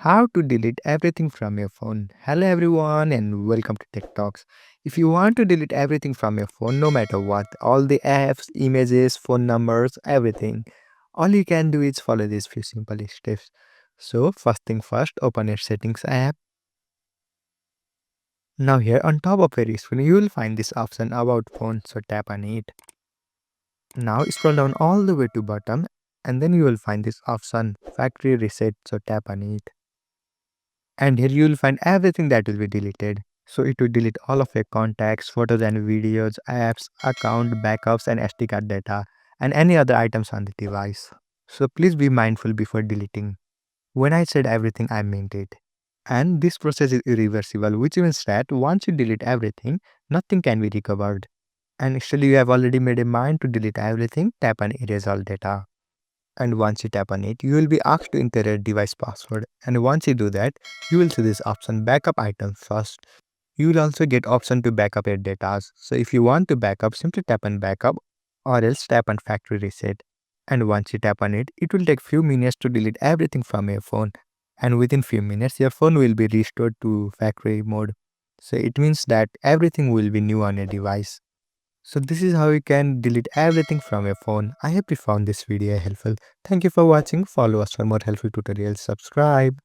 how to delete everything from your phone. Hello everyone and welcome to Tech Talks. If you want to delete everything from your phone, no matter what, all the apps, images, phone numbers, everything, all you can do is follow these few simple steps. So first thing first, open your settings app. Now here on top of your screen, you will find this option about phone, so tap on it. Now scroll down all the way to bottom and then you will find this option factory reset, so tap on it. And here you will find everything that will be deleted. So it will delete all of your contacts, photos and videos, apps, account, backups and SD card data and any other items on the device. So please be mindful before deleting. When I said everything, I meant it. And this process is irreversible, which means that once you delete everything, nothing can be recovered. And still you have already made a mind to delete everything, tap and erase all data. And once you tap on it, you will be asked to enter a device password. And once you do that, you will see this option backup items first. You will also get option to backup your data. So if you want to backup, simply tap on backup or else tap on factory reset. And once you tap on it, it will take few minutes to delete everything from your phone. And within few minutes, your phone will be restored to factory mode. So it means that everything will be new on your device. So this is how you can delete everything from your phone. I hope you found this video helpful. Thank you for watching. Follow us for more helpful tutorials. Subscribe.